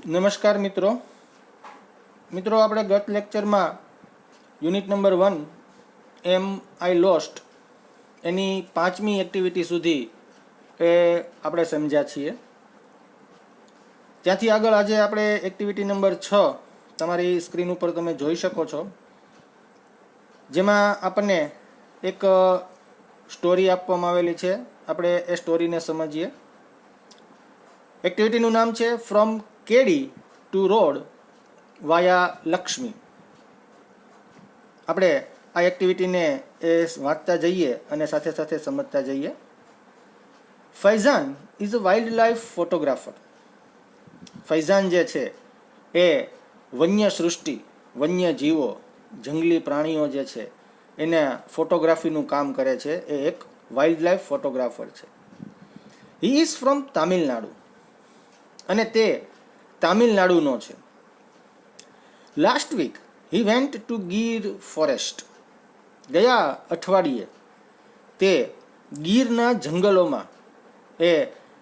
નમસ્કાર મિત્રો આપણે ગત લેક્ચરમાં unit number 1 am I lost એની 5મી એક્ટિવિટી સુધી એ આપણે સમજ્યા છીએ. ત્યાંથી આગળ આજે આપણે એક્ટિવિટી નંબર 6 તમારી સ્ક્રીન ઉપર તમે જોઈ શકો છો, જેમાં આપણને એક સ્ટોરી આપવામાં આવેલી છે. આપણે એ સ્ટોરીને સમજીએ. એક્ટિવિટીનું નામ છે ફ્રોમ કેડી ટુ રોડ વાયા લક્ષ્મી. આપણે આ એક્ટિવિટીને એ વાંચતા જઈએ અને સાથે સાથે સમજતા જઈએ. Faizan is a wild life photographer. Faizan જે છે એ વન્ય સૃષ્ટિ, વન્ય જીવો, જંગલી પ્રાણીઓ જે છે એના ફોટોગ્રાફીનું કામ કરે છે. એ એક વાઇલ્ડ લાઈફ ફોટોગ્રાફર છે. હી ઇઝ ફ્રોમ તામિલનાડુ અને તે તામિલનાડુનો છે. Last week he went to Gir forest. ગયા અઠવાડિયે તે ગીરના જંગલોમાં એ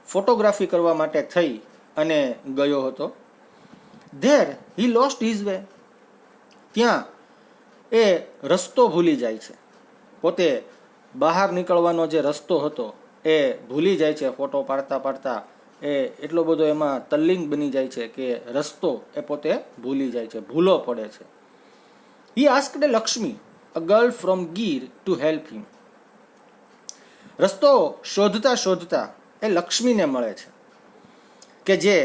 ફોટોગ્રાફી કરવા માટે થઈ અને ગયો હતો. There he lost his way. ત્યાં એ રસ્તો ભૂલી જાય છે. પોતે બહાર નીકળવાનો જે રસ્તો હતો એ ભૂલી જાય છે. ફોટો પાડતા પાડતા એ એટલો બધો એમાં તલ્લીન બની જાય છે કે રસ્તો એ પોતે ભૂલી જાય છે, ભૂલો પડે છે. He asked Lakshmi, a girl from Gir, to help him. રસ્તો શોધતા શોધતા એ લક્ષ્મીને મળે છે કે જે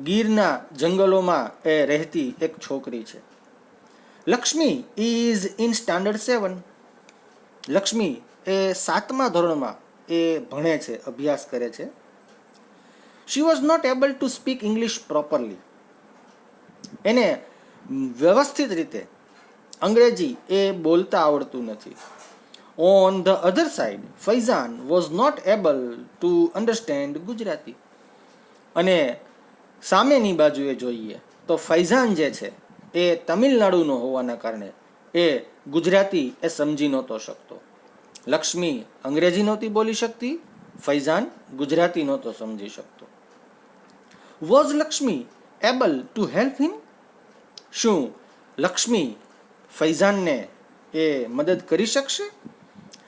ગીરના જંગલોમાં એ રહેતી એક છોકરી છે. Lakshmi is in standard 7. Lakshmi એ 7મા ધોરણમાં એ ભણે છે, અભ્યાસ કરે છે. She was not able to speak English properly. એને વ્યવસ્થિત રીતે અંગ્રેજી એ બોલતા આવડતું નથી. On the other side, Faizan was not able to understand Gujarati. અને સામેની બાજુએ જોઈએ તો ફૈઝાન જે છે એ તમિલનાડુનો હોવાના કારણે એ ગુજરાતી એ સમજી નહોતો શકતો. લક્ષ્મી અંગ્રેજી નહોતી બોલી શકતી, ફૈઝાન ગુજરાતી નહોતો સમજી શકતો. Was Lakshmi able to help હિમ. શું લક્ષ્મી ફૈઝાનને એ મદદ કરી શકશે?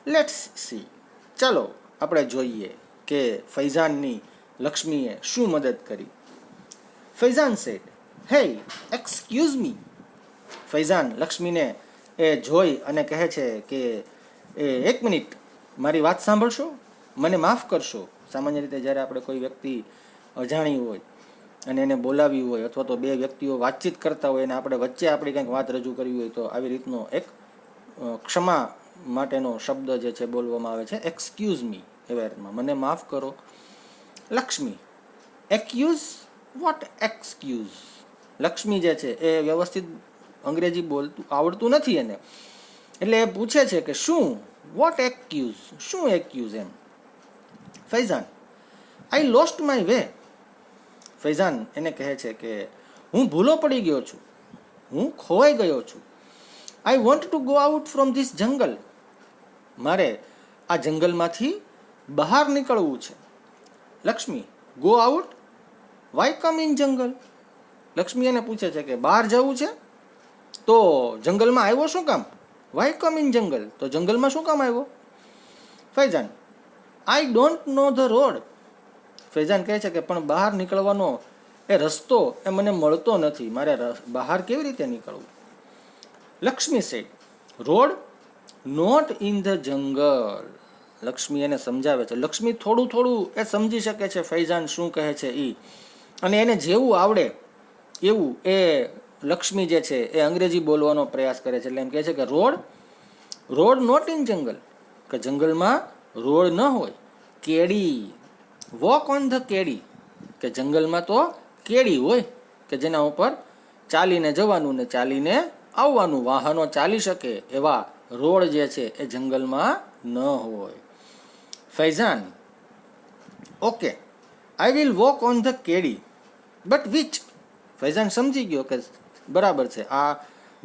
Let's see. ચાલો આપણે જોઈએ કે ફૈઝાનની લક્ષ્મીએ શું મદદ કરી. ફૈઝાન સેડ, હે એક્સક્યુઝ મી. ફૈઝાન લક્ષ્મીને એ જોઈ અને કહે છે કે એક મિનિટ, મારી વાત સાંભળશો, મને માફ કરશો. સામાન્ય રીતે જ્યારે આપણે કોઈ વ્યક્તિ અજાણી હોય અને એને બોલાવી હોય અથવા તો બે વ્યક્તિઓ વાતચીત કરતા હોય અને આપણે વચ્ચે આપણી કંઈક વાત રજૂ કરવી હોય તો આવી રીતનો એક ક્ષમા માટેનો શબ્દ જે છે બોલવામાં આવે છે, એક્સક્યુઝ મી. એવા અર્થમાં મને માફ કરો. Lakshmi, excuse? What excuse? Lakshmi જે છે એ વ્યવસ્થિત અંગ્રેજી બોલતું આવડતું નથી એને, એટલે એ પૂછે છે કે શું, વોટ એક્યુઝ, શું એક્યુઝ એમ. Faizan, I lost my way. Faizan એને કહે છે કે હું ભૂલો પડી ગયો છું, હું ખોવાઈ ગયો છું. I want to go out from this jungle. મારે આ જંગલમાંથી બહાર નીકળવું છે. Lakshmi, go out? Why come in jungle? Lakshmi એને પૂછે છે કે બહાર જવું છે તો જંગલમાં આવ્યો શું કામ? વાય કમ ઇન જંગલ? તો જંગલમાં શું કામ આવ્યો? Faizan, I don't know the road. Faizan કહે છે કે પણ બહાર નીકળવાનો એ રસ્તો એ મને મળતો નથી, મારે બહાર કેવી રીતે નીકળવું? Lakshmi said, road not in the jungle. Lakshmi એને સમજાવે છે. લક્ષ્મી થોડું થોડું એ સમજી શકે છે ફૈઝાન શું કહે છે એ, અને એને જેવું આવડે એવું એ લક્ષ્મી જે છે એ અંગ્રેજી બોલવાનો પ્રયાસ કરે છે. એટલે એમ કહે છે કે રોડ નોટ ઇન જંગલ, કે જંગલમાં રોડ ન હોય. કેડી, વોક ઓન ધ કેડી, કે જંગલમાં તો કેડી હોય કે જેના ઉપર ચાલીને જવાનું ને ચાલીને આવવાનું, વાહનો ચાલી શકે એવા રોડ જે છે એ જંગલમાં ન હોય. Faizan, okay, I will walk on the કેડી, બટ વિચ? ફૈઝાન સમજી ગયો કે બરાબર છે, આ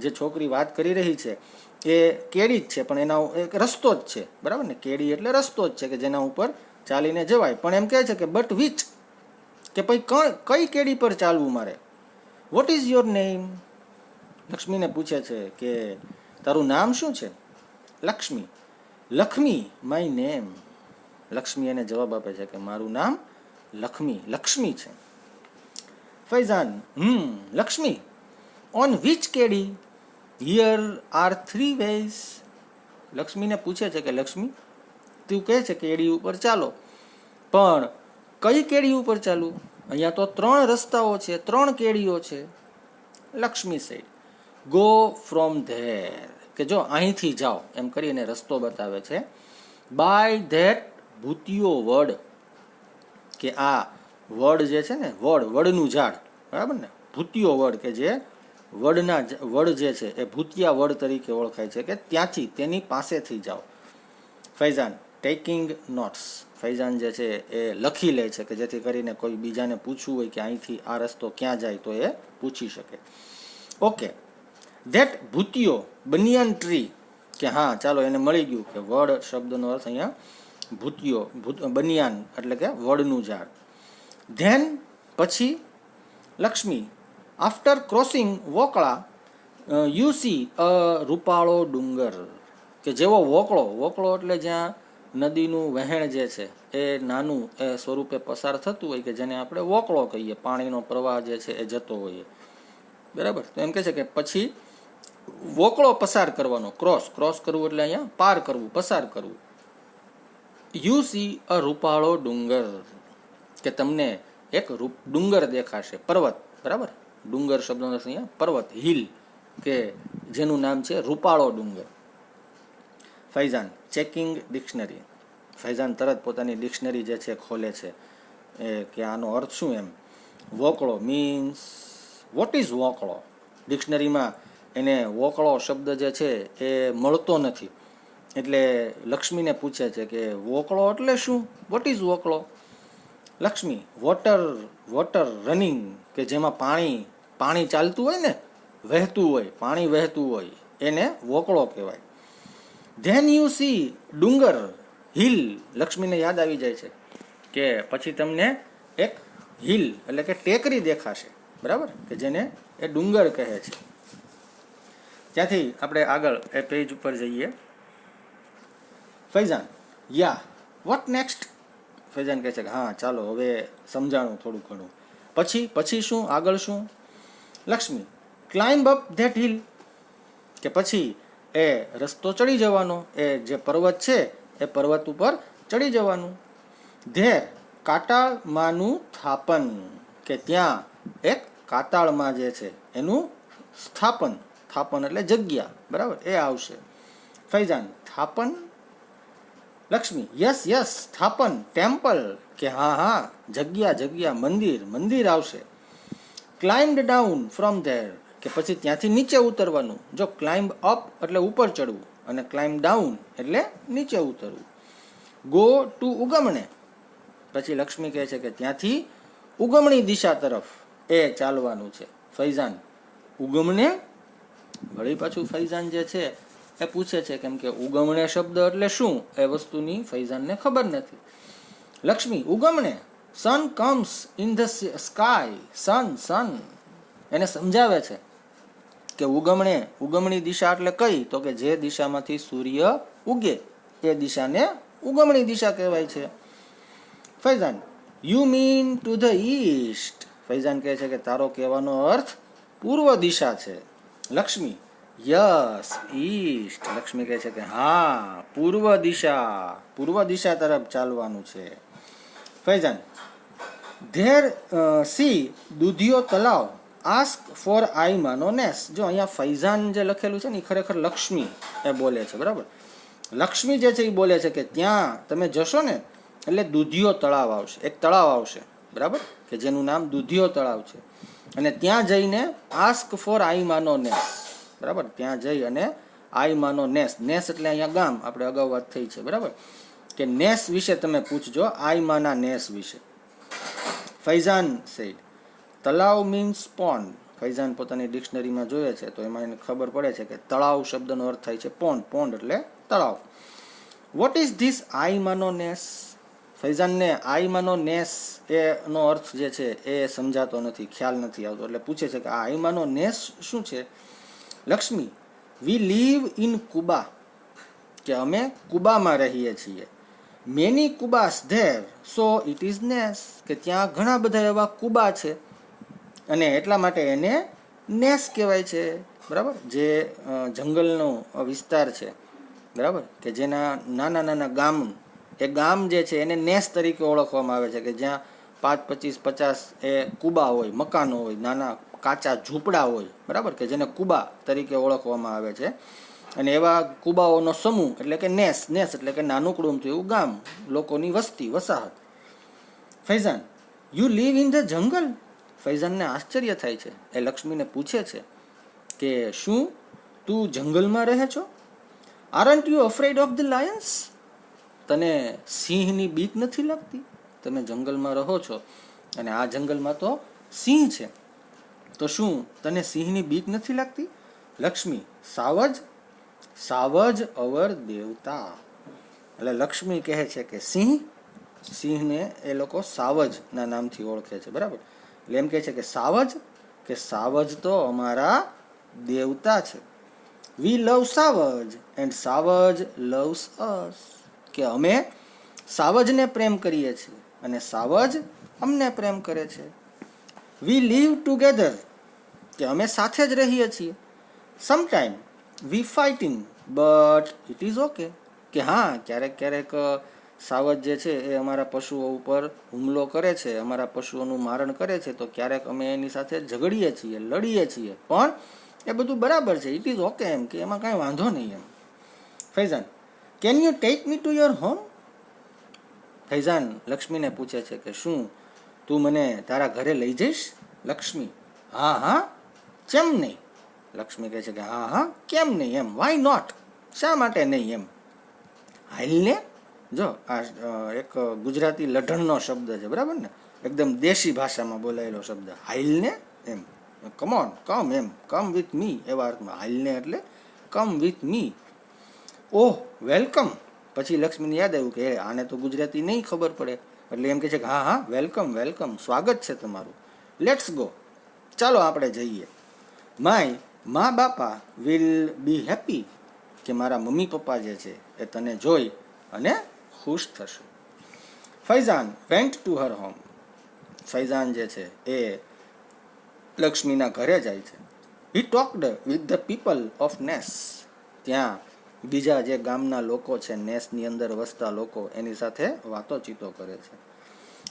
જે છોકરી વાત કરી રહી છે એ કેડી જ છે, પણ એના એક રસ્તો જ છે, બરાબર ને? કેડી એટલે રસ્તો જ છે કે જેના ઉપર ચાલીને જવાય. પણ એમ કહે છે કે બટ વિચ, કે પછી કઈ કેડી પર ચાલવું મારે? What is your name? લક્ષ્મીને પૂછે છે કે તારું નામ શું છે? લક્ષ્મી. Lakshmi my name. લક્ષ્મી એને જવાબ આપે છે કે મારું નામ લક્ષ્મી છે. ફૈઝાન લક્ષ્મી ઓન વિચ કેડી? Here are 3 ways. લક્ષ્મીને પૂછે છે કે લક્ષ્મી તું કહે છે કેડી ઉપર ચાલો, પણ કઈ કેડી ઉપર ચાલવું? અહીંયા તો 3 રસ્તાઓ છે, 3 કેડીઓ છે. Lakshmi said go from there, કે જો અહીંથી જાઓ એમ કરીને રસ્તો બતાવે છે. બાય ધેટ ભૂતિયો વડ, કે આ વડ જે છે ને, વડનું ઝાડ, બરાબર ને, ભૂતિયો વડ, કે જે વડ જે છે એ ભૂતિયા વડ તરીકે ઓળખાય છે, કે ત્યાંથી તેની પાસેથી જાઓ. Faizan taking notes. ફૈઝાન જે છે એ લખી લે છે કે જેથી કરીને કોઈ બીજાને પૂછવું હોય કે અહીંથી આ રસ્તો ક્યાં જાય તો એ પૂછી શકે. ઓકે, ધેટ ભૂતિયો બનિયાન ટ્રી, કે હા ચાલો એને મળી ગયું કે વડ શબ્દનો અર્થ અહીંયા ભૂતિયો, બનિયાન એટલે કે વડનું ઝાડ. ધેન પછી લક્ષ્મી આફ્ટર ક્રોસિંગ વોકળા યુ સી અ રૂપાળો ડુંગર, કે જેવો વોકળો એટલે જ્યાં નદીનું વહેણ જે છે એ નાનું એ સ્વરૂપે પસાર થતું હોય કે જેને આપણે વોકળો કહીએ, પાણીનો પ્રવાહ જે છે એ જતો હોય, બરાબર. તો એમ કહે છે કે પછી વોકળો પસાર કરવાનો, ક્રોસ કરવું એટલે અહીંયા પાર કરવું, પસાર કરવું. યુ સી અ રૂપાળો ડુંગર, કે તમને એક ડુંગર દેખાશે, પર્વત, બરાબર. ડુંગર શબ્દનો અર્થ અહીંયા પર્વત, હિલ, કે જેનું નામ છે રૂપાળો ડુંગર. Faizan checking dictionary. ફૈઝાન તરત પોતાની ડિક્શનરી જે છે ખોલે છે કે આનો અર્થ શું એમ. વોકળો મીન્સ વોટ ઇઝ વોકળો? ડિક્શનરીમાં એને વોકળો શબ્દ જે છે એ મળતો નથી, એટલે લક્ષ્મીને પૂછે છે કે વોકળો એટલે શું? વોટ ઇઝ વોકળો? લક્ષ્મી વોટર રનિંગ, કે જેમાં પાણી ચાલતું હોય ને, વહેતું હોય, પાણી વહેતું હોય, એને વોકળો કહેવાય. ધેન યુ સી ડુંગર હિલ. લક્ષ્મીને યાદ આવી જાય છે કે પછી તમને એક હિલ એટલે કે ટેકરી દેખાશે, બરાબર, કે જેને એ ડુંગર કહે છે. ત્યાંથી આપણે આગળ એ પેજ ઉપર જઈએ. ફૈઝાન યા વોટ નેક્સ્ટ? ફૈઝાન કહે છે કે હા ચાલો હવે સમજાણું થોડું ઘણું. પછી શું, આગળ શું? Lakshmi climb up that hill, કે પછી એ રસ્તો ચડી જવાનો, એ જે પર્વત છે એ પર્વત ઉપર ચડી જવાનું. ધેર કાટાળમાંનું થાપન, કે ત્યાં એક કાતાળમાં જે છે એનું સ્થાપન એટલે જગ્યા, બરાબર, એ આવશે. ફૈઝાન થાપન. લક્ષ્મી યસ સ્થાપન, ટેમ્પલ, કે હા જગ્યા, મંદિર આવશે. ક્લાઇમ્ડ ડાઉન ફ્રોમ ધેર, કે પછી ત્યાંથી નીચે ઉતરવાનું. જો ક્લાઇમ્બ અપ એટલે ઉપર ચડવું અને ક્લાઇમ્બ ડાઉન એટલે નીચે ઉતરવું. ગો ટુ ઉગમણે, પછી લક્ષ્મી કહે છે કે ત્યાંથી ઉગમણી દિશા તરફ એ ચાલવાનું છે. ફૈઝાન ઉગમણે, વળી પાછું ફૈઝાન જે છે એ પૂછે છે કેમ કે ઉગમણે શબ્દ એટલે શું એ વસ્તુની ફૈઝાનને ખબર નથી. લક્ષ્મી ઉગમણે સન કમ્સ ઇન ધ સ્કાય. સન એને સમજાવે છે કે ઉગમણી દિશા એટલે કઈ? તો કે જે દિશામાંથી સૂર્ય ઉગે એ દિશાને ઉગમણી દિશા કહેવાય છે. Faizan you mean to the East. Faizan કહે છે કે તારો કહેવાનો અર્થ પૂર્વ દિશા છે. Lakshmi yes East. લક્ષ્મી કહે છે કે હા પૂર્વ દિશા તરફ ચાલવાનું છે. ફૈઝાન ધેર સી દૂધિયો તલાવ આસ્ક ફોર આઈ માનો નેસ. જો અહીંયા ફૈઝાન જે લખેલું છે ને એ ખરેખર લક્ષ્મી એ બોલે છે, બરાબર. લક્ષ્મી જે છે એ બોલે છે કે ત્યાં તમે જશો ને એટલે દૂધિયો તળાવ આવશે, એક તળાવ આવશે, બરાબર, કે જેનું નામ દૂધિયો તળાવ છે. અને ત્યાં જઈને આસ્ક ફોર આઈ માનો નેસ, બરાબર, ત્યાં જઈ અને આઈ માનો નેસ એટલે અહીંયા ગામ, આપણે અગાઉ વાત થઈ છે, બરાબર, કે નેસ વિશે તમે પૂછજો, આઈ માના નેસ વિશે. ફૈઝાન સેડ તલાવ મીન્સ પોન્ડ. ફૈઝાન પોતાની ડિક્શનરીમાં જોઈએ છે તો એમાં એને ખબર પડે છે કે તળાવ શબ્દનો અર્થ થાય છે પોન્ડ એટલે તળાવ. વોટ ઇઝ ધીસ આઈ માનો નેસ? ફૈઝાનને આઈમાનો નેસ એનો અર્થ જે છે એ સમજાતો નથી, ખ્યાલ નથી આવતો, એટલે પૂછે છે કે આ આઈમાનો નેસ શું છે. લક્ષ્મી, વી લીવ ઇન કુબા, કે અમે કુબામાં રહીએ છીએ. મેની કુબાસ ધેર, સો ઇટ ઇઝ નેસ, કે ત્યાં ઘણા બધા એવા કુબા છે અને એટલા માટે એને નેસ કહેવાય છે. બરાબર, જે જંગલનો વિસ્તાર છે, બરાબર, કે જેના નાના નાના ગામ, એ ગામ જે છે એને નેસ તરીકે ઓળખવામાં આવે છે, કે જ્યાં 5, 25, 50 એ કુબા હોય, મકાનો હોય, નાના કાચા ઝૂંપડા હોય, બરાબર, કે જેને કુબા તરીકે ઓળખવામાં આવે છે. અને એવા કુબાઓનો સમૂહ એટલે કે નેસ, નેસ એટલે કે નાનકડું અમથું એવું ગામ, લોકોની વસ્તી, વસાહત. Faizan, you live in the jungle. ફૈઝાનને આશ્ચર્ય થાય છે, એ લક્ષ્મીને પૂછે છે કે શું તું જંગલમાં રહે છો? Aren't you afraid of the Lions? તને સિંહની બીક નથી લાગતી? તમે જંગલમાં રહો છો અને આ જંગલમાં તો સિંહ છે, તો શું તને સિંહની બીક નથી લાગતી? લક્ષ્મી, સાવજ, સાવજ અવર દેવતા. એટલે લક્ષ્મી કહે છે કે સિંહને એ લોકો સાવજના નામથી ઓળખે છે, બરાબર. એટલે એમ કહે છે કે સાવજ તો અમારા દેવતા છે. વી લવ સાવજ એન્ડ સાવજ લવ્સ અસ, કે અમે સાવજને પ્રેમ કરીએ છીએ અને સાવજ અમને પ્રેમ કરે છે. વી લીવ ટુગેધર, કે અમે સાથે જ રહીએ છીએ. Sometime we fighting but it is okay, કે હા, ક્યારેક ક્યારેક સાવજ જે છે એ અમારા પશુઓ ઉપર હુમલો કરે છે, અમારા પશુઓનું મારણ કરે છે, તો ક્યારેક અમે એની સાથે ઝઘડીએ છીએ, લડીએ છીએ, પણ એ બધું બરાબર છે, ઇટ ઇઝ ઓકે, એમ કે એમાં કાંઈ વાંધો નહીં એમ. Faizan, can you take me to your home? Faizan લક્ષ્મીને પૂછે છે કે શું તું મને તારા ઘરે લઈ જઈશ? લક્ષ્મી, હા હા, કેમ નહીં? લક્ષ્મી કહે છે કે હા હા, કેમ નહીં એમ, વાય નોટ, શા માટે નહીં એમ. હાલને, જો આ એક ગુજરાતી લઢણનો શબ્દ છે, બરાબર ને, એકદમ દેશી ભાષામાં બોલાયેલો શબ્દ, હાલને એમ, come on, come M, come with me, એવા અર્થમાં. હાલને એટલે come with me. Oh, welcome. પછી લક્ષ્મીને યાદ આવ્યું કે આને તો ગુજરાતી નહીં ખબર પડે, એટલે એમ કહે છે કે હા હા, વેલકમ વેલકમ, સ્વાગત છે તમારું. લેટ્સ ગો, ચાલો આપણે જઈએ. માય મા બાપા વિલ બી હેપી, કે મારા મમ્મી પપ્પા જે છે એ તને જોઈ અને ખુશ થશે. Faizan went to her home. Faizan જે છે એ લક્ષ્મીના ઘરે જાય છે. He talked with the people of નેસ, ત્યાં બીજા જે ગામના લોકો છે, નેસની અંદર વસતા લોકો, એની સાથે વાતોચીતો કરે છે.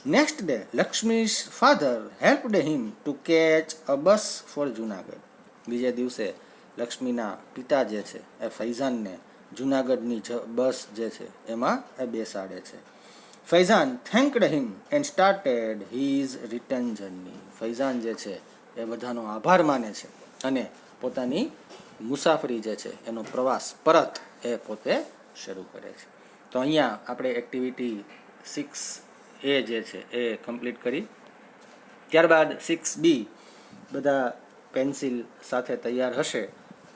Next day Lakshmi's father helped him to catch a bus for Junagadh. બીજે દિવસે લક્ષ્મીના પિતા જે છે એ ફૈઝાનને જુનાગઢની બસ જે છે એમાં એ બેસાડે છે. Faizan thanked him and started his return journey. Faizan જે છે એ બધાનો આભાર માને છે અને પોતાની મુસાફરી જે છે એનો પ્રવાસ પરત એ પોતે શરૂ કરે છે. તો અહીંયા આપણે એક્ટિવિટી 6A જે છે એ કમ્પ્લીટ કરી. ત્યારબાદ 6B બધા પેન્સિલ સાથે તૈયાર હશે,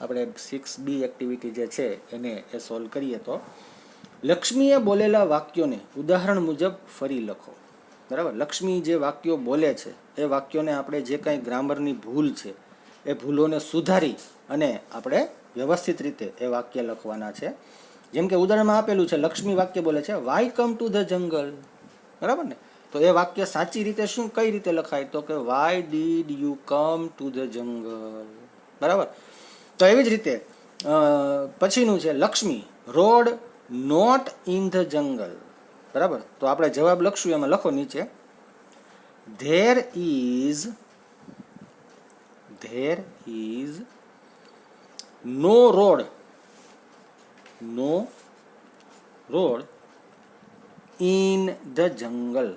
આપણે 6B એક્ટિવિટી જે છે એને એ સોલ્વ કરીએ. તો લક્ષ્મીએ બોલેલા વાક્યોને ઉદાહરણ મુજબ ફરી લખો. બરાબર, લક્ષ્મી જે વાક્યો બોલે છે એ વાક્યોને આપણે જે કાંઈ ગ્રામરની ભૂલ છે એ ભૂલોને સુધારી અને આપણે વ્યવસ્થિત રીતે એ વાક્ય લખવાના છે. જેમ કે ઉદાહરણમાં આપેલું છે, લક્ષ્મી વાક્ય બોલે છે Y come to the jungle, બરાબર ને, તો એ વાક્ય સાચી રીતે શું કઈ રીતે લખાય, તો કે why did you come to the jungle, બરાબર. તો એવી જ રીતે પછીનું છે Lakshmi road not in the jungle, બરાબર. તો આપણે જવાબ લખશું, એમાં લખો નીચે, there is no road in the jungle,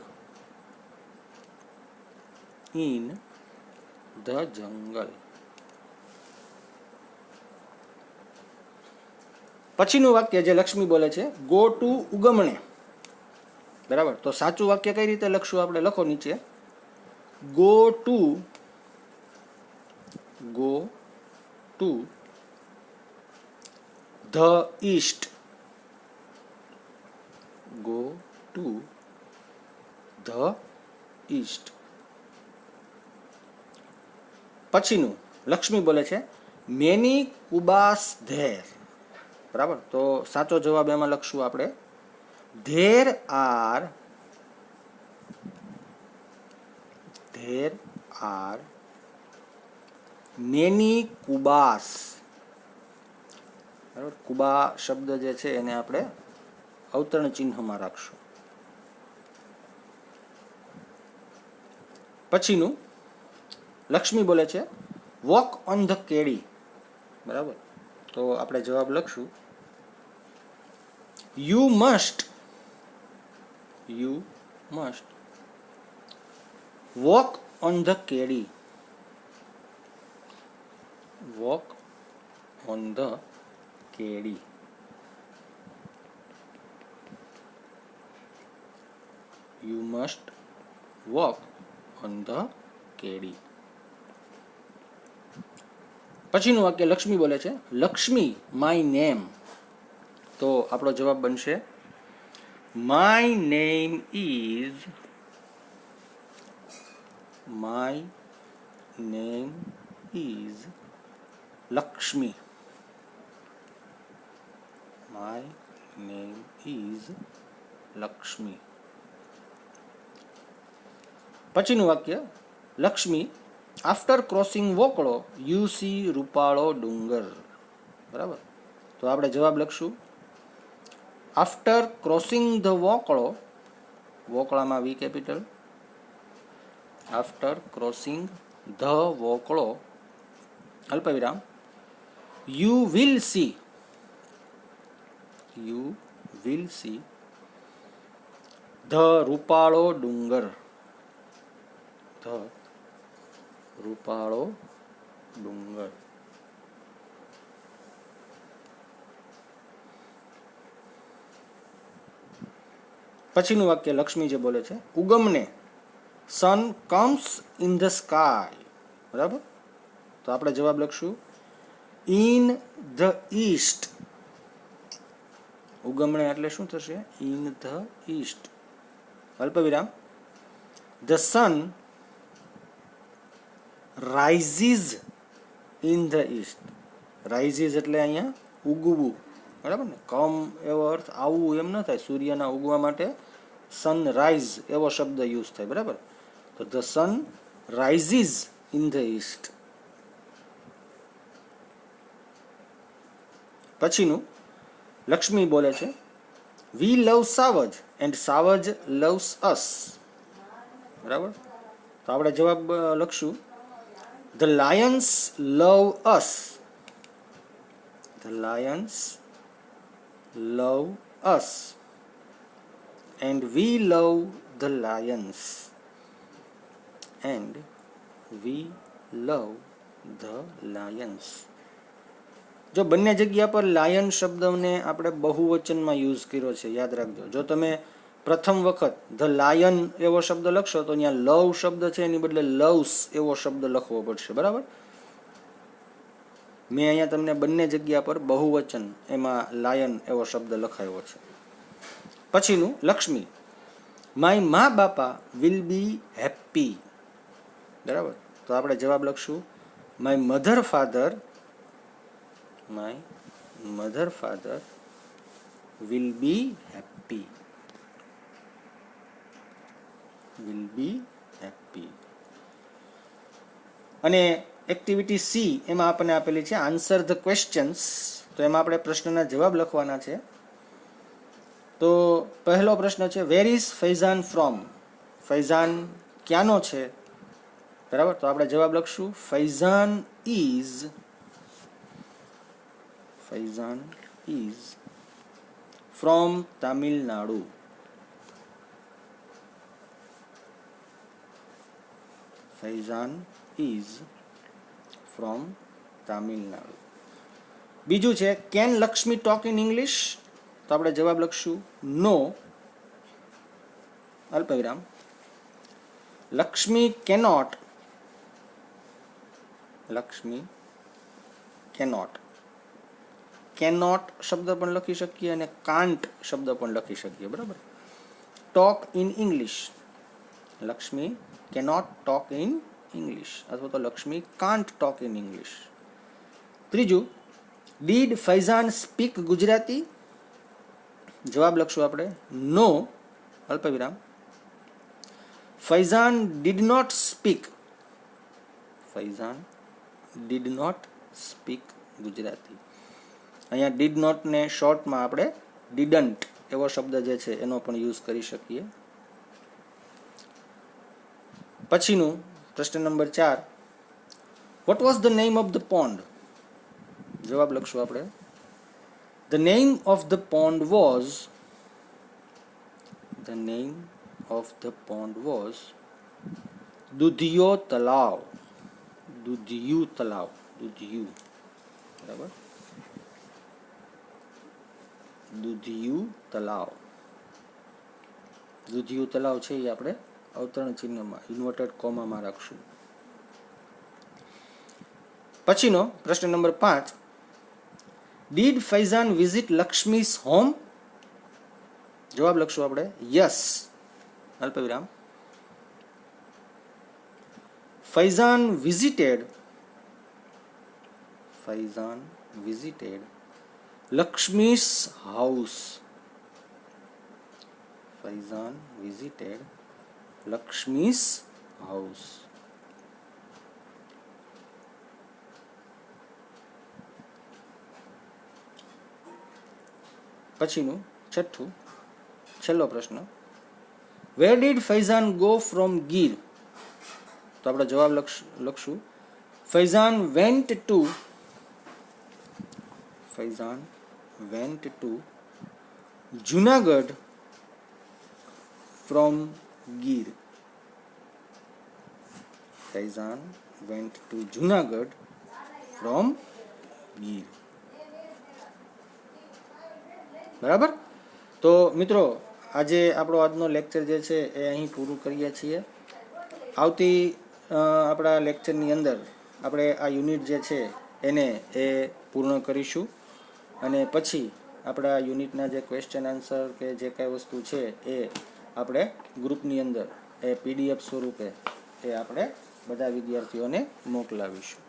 પછીનું વાક્ય જે લક્ષ્મી બોલે છે ગો ટુ ઉગમણે, બરાબર. તો સાચું વાક્ય કઈ રીતે લખશું આપણે, લખો નીચે, go to the East, go to the east. પછીનું લક્ષ્મી બોલે છે મેની કુબાસ ધેર. બરાબર, તો સાચો જવાબ એમાં લખશું આપણે ધેર આર મેની કુબાસ. બરાબર, કુબા શબ્દ જે છે એને આપણે અવતરણ ચિહ્નમાં રાખશું. પછીનું લક્ષ્મી બોલે છે વોક ઓન ધ કેડી. બરાબર, તો આપણે જવાબ લખશું you must walk on the kedi. Walk on the kedi. You must walk on the kedi. પછીનું વાક્ય લક્ષ્મી બોલે છે લક્ષ્મી માય નેમ. તો આપણો જવાબ બનશે my name is Lakshmi. My name is Lakshmi. પછીનું વાક્ય Lakshmi after crossing vokalo you see રૂપાળો ડુંગર. બરાબર, તો આપણે જવાબ લખશું આફ્ટર ક્રોસિંગ ધ વોકળો, વોકળામાં V capital, after crossing the vokalo અલ્પવિરામ યુ વિલ સી ધ રૂપાળો ડુંગર. ધ રૂપાળો ડુંગર. પછીનું વાક્ય લક્ષ્મી જે બોલે છે ઉગમને સન કમ્સ ઇન ધ સ્કાય. બરાબર, તો આપણે જવાબ લખશું ઇન ધ ઈસ્ટ. ઉગમણે એટલે શું થશે ઇન ધ ઈસ્ટ અલ્પવિરામ the sun rises in the east. Rises એટલે અહીંયા ઉગવું. બરાબર ને, કમ એવો અર્થ આવવું એમ ન થાય. સૂર્યના ઉગવા માટે સનરાઇઝ એવો શબ્દ યુઝ થાય. બરાબર, તો the sun rises in the east. પછીનું લક્ષ્મી બોલે છે વી લવ સાવજ એન્ડ સાવજ લવ્સ અસ. બરાબર, તો આપણે જવાબ લખશું the Lions love us. The Lions love us and we love the Lions. And we love the Lions. જો બંને જગ્યા પર લાયન શબ્દને આપણે બહુવચનમાં યુઝ કર્યો છે, યાદ રાખજો. જો તમે પ્રથમ વખત ધ લાયન એવો શબ્દ લખશો તો અહીંયા લવ શબ્દ છે એની બદલે લવ્સ એવો શબ્દ લખવો પડશે. બરાબર, મેં અહીંયા તમને બંને જગ્યા પર બહુવચન એમાં લાયન એવો શબ્દ લખાયો છે. પછીનું લક્ષ્મી માય મા બાપા વિલ બી હેપી. બરાબર, તો આપણે જવાબ લખશું my mother father will be happy. અને એક્ટિવિટી સી એમાં આપણને આપેલી છે આન્સર ધ ક્વેશ્ચન્સ. તો એમાં આપણે પ્રશ્નના જવાબ લખવાના છે. તો પહેલો પ્રશ્ન છે where is Faizan from. Faizan ક્યાંનો છે? બરાબર, તો આપણે જવાબ લખશું Faizan is from Tamil Nadu. Faizan is from Tamil Nadu. બીજું છે can Lakshmi talk in English. તો આપણે જવાબ લખશું નો અલ્પવિરામ લક્ષ્મી કેનોટ. કેનોટ શબ્દ પણ લખી શકીએ અને કાન્ટ શબ્દ પણ લખી શકીએ. બરાબર, talk in English. Lakshmi cannot talk in English અથવા તો Lakshmi can't talk in English. ત્રીજું, ડીડ ફૈઝાન સ્પીક ગુજરાતી? જવાબ લખશું આપણે નો, અલ્પવિરામ. Faizan did not speak. Faizan did not speak Gujarati. અહીંયા ડીડ નોટને શોર્ટમાં આપણે ડીડન્ટ એવો શબ્દ જે છે એનો પણ યુઝ કરી શકીએ. પછીનું પ્રશ્ન number 4, what was the name of the pond? જવાબ લખશું આપણે the name of the pond was, the name of the pond was Dudhiyo Talav. Dudhiyu Talav, Dudhiyu, બરાબર, દૂધિયું તલાવ. દૂધિયું તલાવ છે એ આપણે અવતરણ ચિહ્નમાં ઇન્વર્ટેડ કોમામાં રાખશું. પછીનો પ્રશ્ન number 5, did Faizan visit Lakshmi's home? જવાબ લખશું આપણે યસ, અલ્પવિરામ. Faizan visited, Faizan visited Lakshmi's house. Faizan visited Lakshmi's house. પછીનું છઠ્ઠું, છેલ્લો પ્રશ્ન, where did Faizan go from Gir? તો આપણે જવાબ લખશું Faizan went to, Faizan went to Junagadh from Gir. Faizan went to Junagadh from Gir. બરાબર. તો મિત્રો, આજે આપણો આજનો લેક્ચર જે છે એ અહીં પૂરું કરીએ છીએ. આવતી આપણા લેક્ચરની અંદર આપણે આ યુનિટ જે છે એને એ પૂર્ણ કરીશું અને પછી આપણા યુનિટના જે ક્વેશ્ચન આન્સર કે જે કાંઈ વસ્તુ છે એ આપણે ગ્રુપની અંદર એ PDF સ્વરૂપે એ આપણે બધા વિદ્યાર્થીઓને મોકલાવીશું.